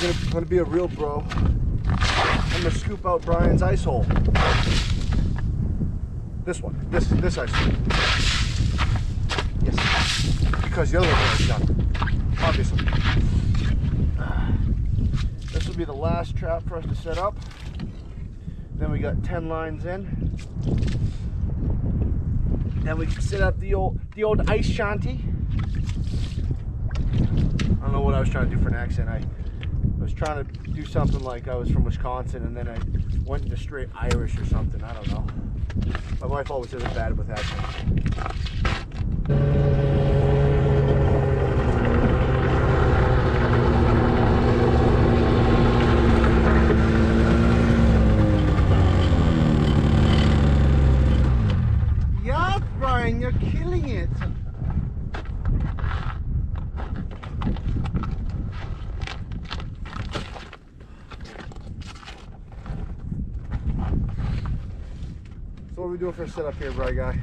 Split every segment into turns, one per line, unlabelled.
I'm gonna be a real bro. I'm gonna scoop out Brian's ice hole. This one. This ice hole. Yes. Because the other one is done. Obviously. This will be the last trap for us to set up. Then we got 10 lines in. Then we can set up the old ice shanty. I don't know what I was trying to do for an accent. I was trying to do something like I was from Wisconsin, and then I went into straight Irish or something. I don't know. My wife always says I'm bad with accents. Yeah, Brian, you're killing it. So what are we doing for a setup here, Bright Guy?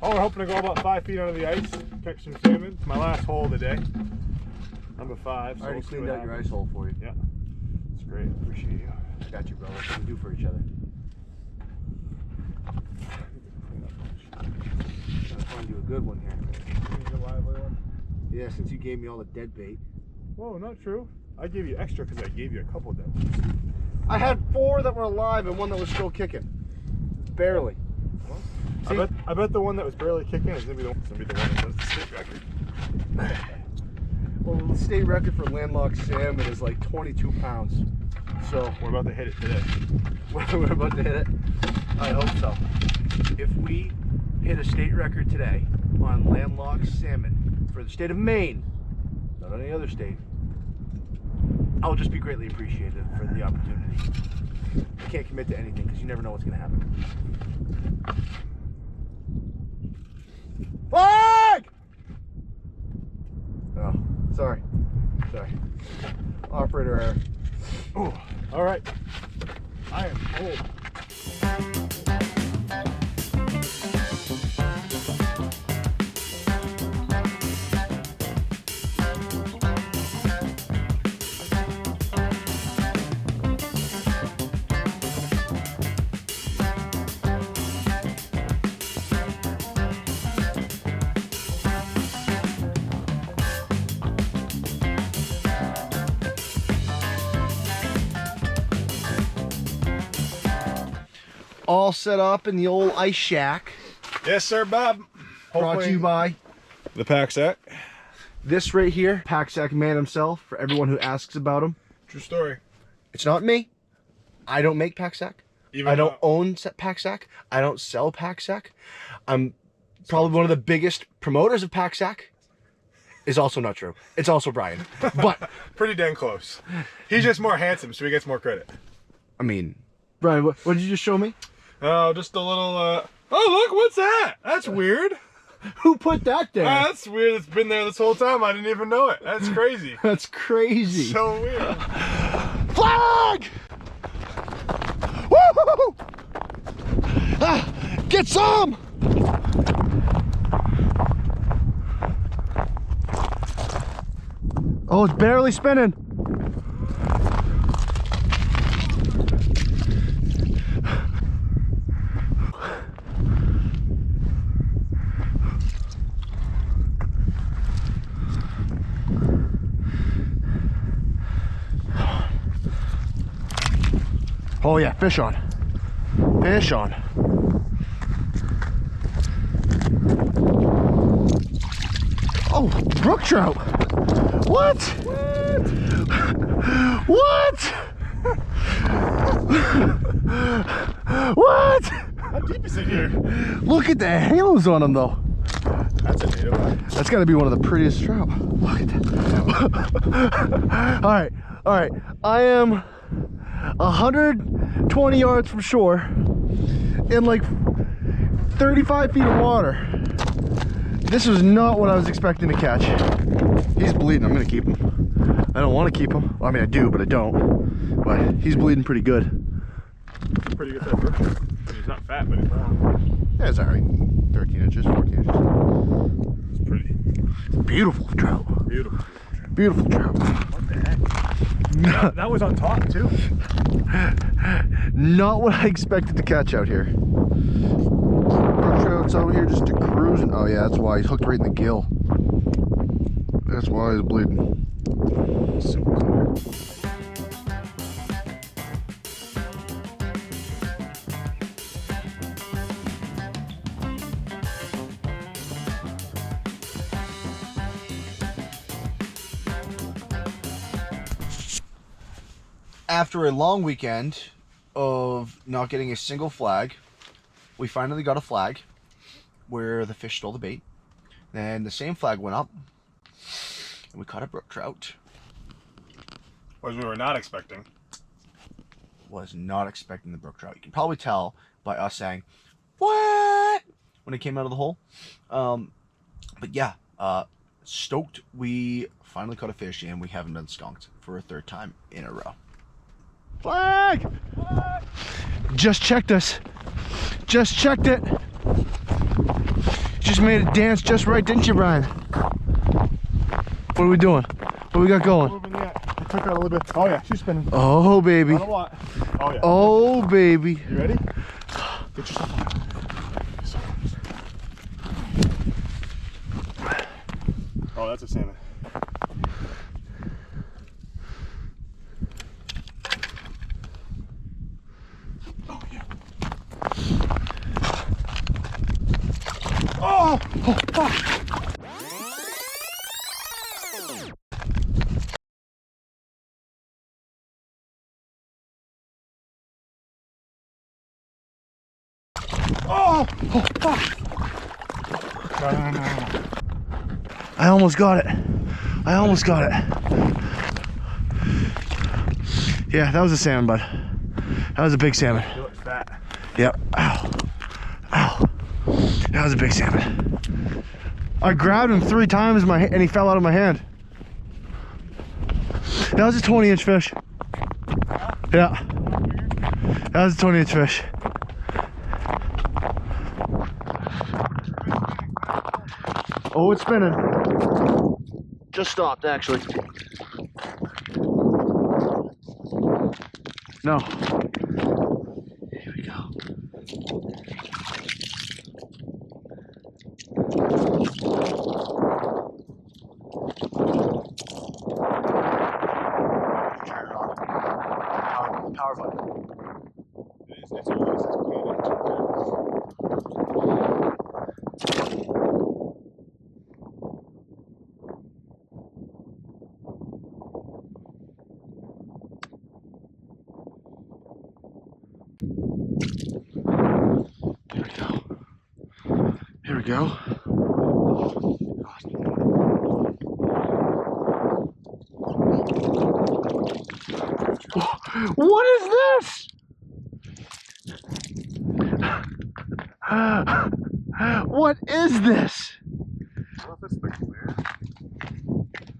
Oh, we're hoping to go about 5 feet under the ice, catch some salmon. It's my last hole of the day. Number 5.
So I already cleaned out your ice hole for you.
Yeah. That's great. Appreciate you.
Got you, bro. What can we do for each other? Trying to find you a good one here. Yeah, since you gave me all the dead bait.
Whoa, not true. I gave you extra because I gave you a couple dead ones.
I had 4 that were alive and 1 that was still kicking. Barely.
Well, I bet the one that was barely kicking is gonna be the one that does the state record.
Well, the state record for landlocked salmon is like 22 pounds. So
we're about to hit it today.
We're about to hit it? I hope so. If we hit a state record today on landlocked salmon for the state of Maine, not any other state, I'll just be greatly appreciated for the opportunity. I can't commit to anything because you never know what's going to happen. Flag! Oh, sorry. Operator error.
Oh, all right. I am cold.
All set up in the old ice shack.
Yes, sir, Bob.
Brought to you by
the Pack Sack.
This right here, Pack Sack man himself, for everyone who asks about him.
True story.
It's not me. I don't make Pack Sack. I don't own Pack Sack. I don't sell Pack Sack. I'm probably one of the biggest promoters of Pack Sack. Is also not true. It's also Brian. But
pretty dang close. He's just more handsome, so he gets more credit.
I mean, Brian, what did you just show me?
Oh, just a little, oh, look, what's that? That's weird.
Who put that there?
That's weird. It's been there this whole time. I didn't even know it. That's crazy.
That's crazy.
So weird.
Flag! Woo! Ah, get some! Oh, it's barely spinning. Oh yeah, fish on. Fish on. Oh, brook trout. What? What? What?
How deep is it here?
Look at the halos on them though.
That's a native.
That's got to be one of the prettiest trout. Look at that. All right. I am 120 yards from shore in like 35 feet of water. This was not what I was expecting to catch. He's bleeding. I'm gonna keep him. I don't want to keep him. Well, I mean, I do, but I don't. But he's bleeding pretty good.
Pretty good size brook trout. I mean, he's not fat, but he's long.
Yeah, it's alright. 13 inches, 14 inches.
It's pretty.
Beautiful trout.
Beautiful.
Beautiful trout.
What the heck? That was on top too.
Not what I expected to catch out here. Brook trout's out here just cruising. Oh yeah, that's why he's hooked right in the gill. That's why he's bleeding.
Super clear.
After a long weekend of not getting a single flag, we finally got a flag where the fish stole the bait. Then the same flag went up and we caught a brook trout.
Which we were not expecting.
Was not expecting the brook trout. You can probably tell by us saying, "What?" when it came out of the hole. But yeah, stoked we finally caught a fish and we haven't been skunked for a third time in a row. Flag! Flag! Just checked us. Just checked it. Just made it dance just right, didn't you, Brian? What are we doing? What we got going?
Moving yet. I took out a little bit. Oh yeah, she's spinning.
Oh baby.
Not a lot. Oh yeah.
Oh baby.
You ready? Get yourself on. Oh, that's a salmon. Oh yeah. Oh! Oh fuck! Oh! Oh, fuck! No.
I almost got it. I almost got it. Yeah, that was a salmon, bud. That was a big salmon.
He looks fat.
Yep. Ow. Ow. That was a big salmon. I grabbed him 3 times and he fell out of my hand. That was a 20-inch fish. Yeah. That was a 20-inch fish. Oh, it's spinning. Just stopped, actually. No. Here we go. Turn it on. Power button.
It's always this good.
Here we go. What is this? What is this?
I don't know if it's the clear.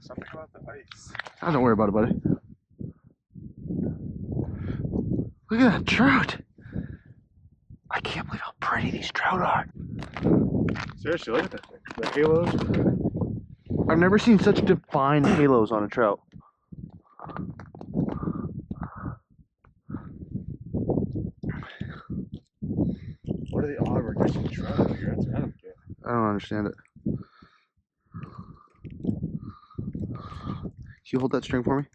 Something about the ice.
Don't worry about it, buddy. Look at that trout. I can't believe how pretty these trout are.
Seriously, look at that thing. The halos are pretty.
I've never seen such defined halos on a trout.
What are the odds we're catching a trout out here? That's what I don't get.
I don't understand it. Can you hold that string for me?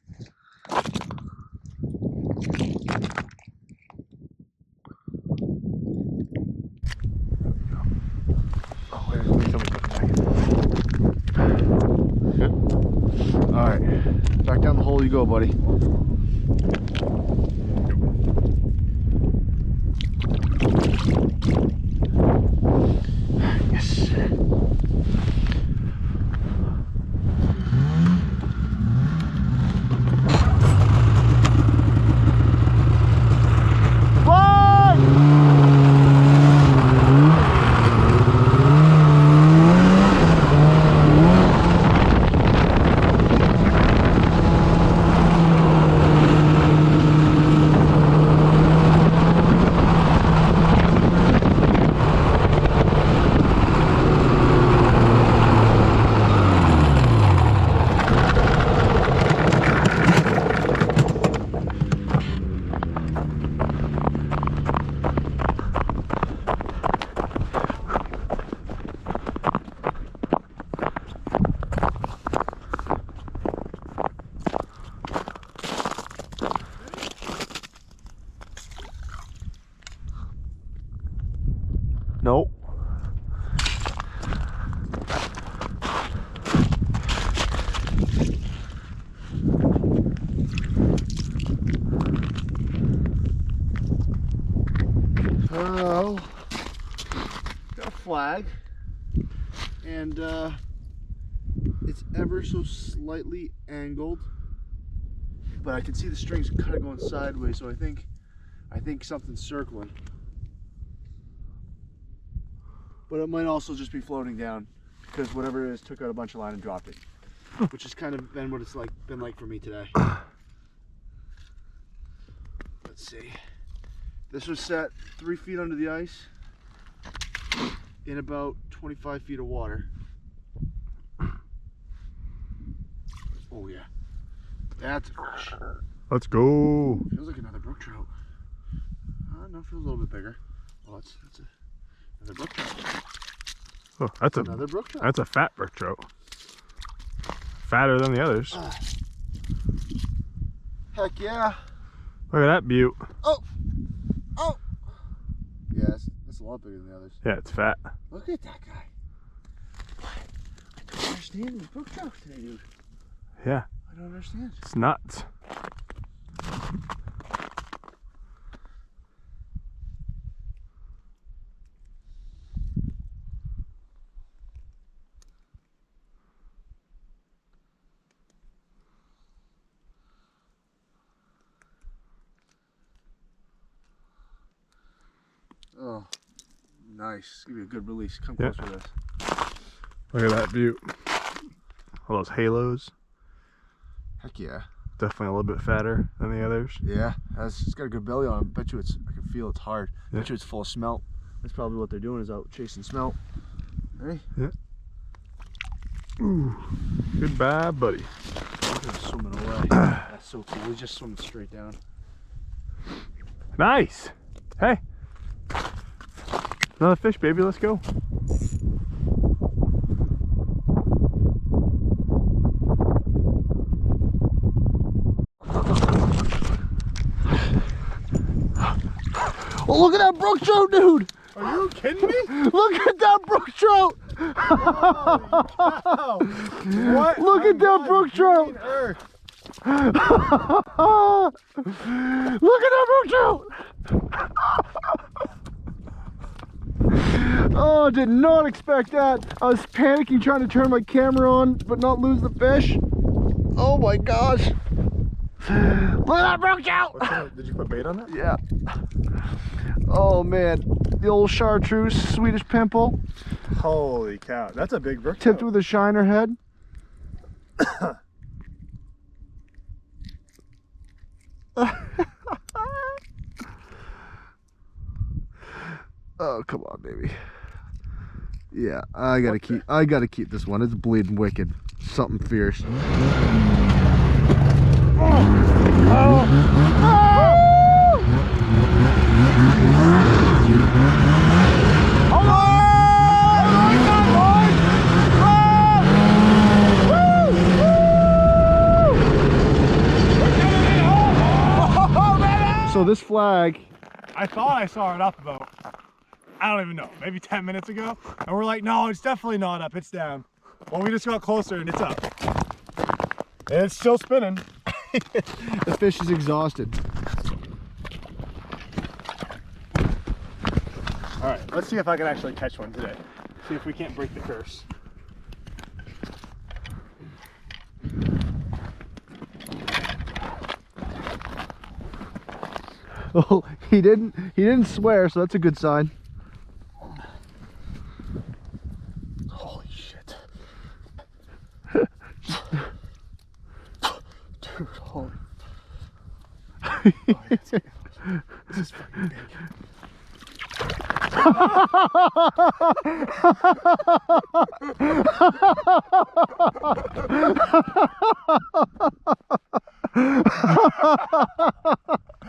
Oh, wait, somebody put it back.
Good. Alright. Back down the hole you go, buddy. Yes. Nope. Oh, got a flag, and it's ever so slightly angled, but I can see the strings kind of going sideways, so I think something's circling. But it might also just be floating down, because whatever it is took out a bunch of line and dropped it, which has kind of been what it's been like for me today. Let's see. This was set 3 feet under the ice in about 25 feet of water. Oh yeah, that's a fish.
Let's go.
Feels like another brook trout. No, feels a little bit bigger. Oh, that's another brook trout.
Oh, that's
another brook trout.
That's a fat brook trout. Fatter than the others.
Heck yeah.
Look at that beaut.
Oh. Oh. Yeah, that's a lot bigger than the others.
Yeah, it's fat.
Look at that guy. I don't understand these brook trout today, dude.
Yeah.
I don't understand.
It's nuts.
Oh, nice. Give me a good release. Come close with this.
Look at that beaut. All those halos.
Heck yeah.
Definitely a little bit fatter than the others.
Yeah, it's got a good belly on it. Bet you I can feel it's hard.
Yeah.
Bet you it's full of smelt. That's probably what they're doing, is out chasing smelt. Hey?
Yeah. Ooh. Goodbye, buddy.
Look at him swimming away. That's so cool. He's just swimming straight down.
Nice. Hey. Another fish, baby. Let's go.
Oh, look at that brook trout, dude!
Are you kidding me?
Look at that brook trout!
What?
Look at that brook trout! Look at that brook trout! Oh, did not expect that. I was panicking trying to turn my camera on but not lose the fish. Oh my gosh. Look at that brook trout!
Did you put bait on that?
Yeah. Oh man, the old chartreuse Swedish pimple.
Holy cow, that's a big brook
Tipped
trout.
with a shiner head. Oh, come on, baby. Yeah, I gotta keep this one. It's bleeding wicked. Something fierce. So this flag,
I thought I saw it up about, I don't even know, maybe 10 minutes ago. And we're like, no, it's definitely not up, it's down. Well, we just got closer and it's up. And it's still spinning.
the fish is exhausted.
All right, let's see if I can actually catch one today. See if we can't break the curse.
Oh, he didn't swear, so that's a good sign.
Holy shit. Dude, holy. Oh, yes, this is fucking big.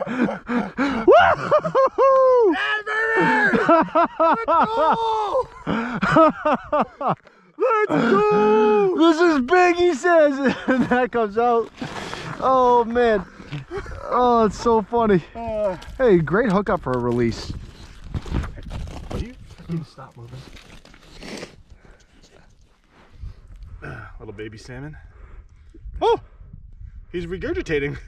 Hey, baby! Let's go! Let's go! This is big, he says, and that comes out. Oh man! Oh, it's so funny. Hey, great hookup for a release.
Are you
Need to stop moving.
Little baby salmon. Oh, he's regurgitating.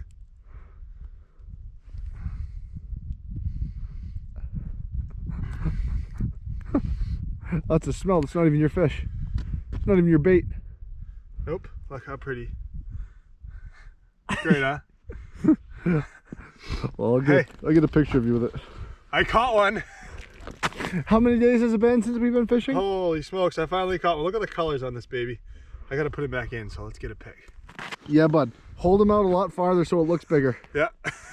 That's a smell. That's not even your fish. It's not even your bait.
Nope. Look how pretty. Great, huh?
Well, I'll get a picture of you with it.
I caught one.
How many days has it been since we've been fishing?
Holy smokes, I finally caught one. Look at the colors on this baby. I gotta put it back in, so let's get a pic.
Yeah, bud. Hold him out a lot farther so it looks bigger.
Yeah.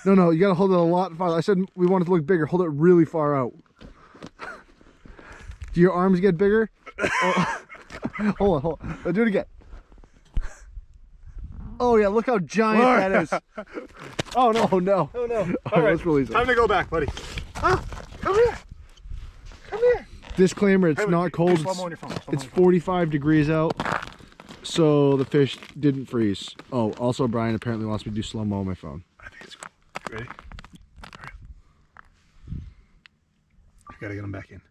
No, you gotta hold it a lot farther. I said we want it to look bigger. Hold it really far out. Do your arms get bigger? Oh. Hold on. Do it again. Oh yeah, look how giant that is.
Oh no.
Oh no.
Oh no.
All right, let's release it.
Time to go back, buddy. Ah, come here. Come here.
Disclaimer, it's not cold.
Slow-mo on your phone.
It's 45 degrees out, so the fish didn't freeze. Oh, also Brian apparently wants me to do slow-mo on my phone.
I think it's cool. Ready? Hurry. I gotta get him back in.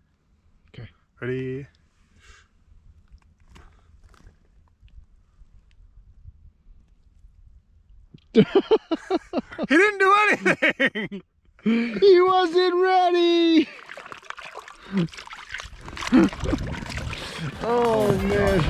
Okay.
Ready? He didn't do anything!
He wasn't ready! Oh man.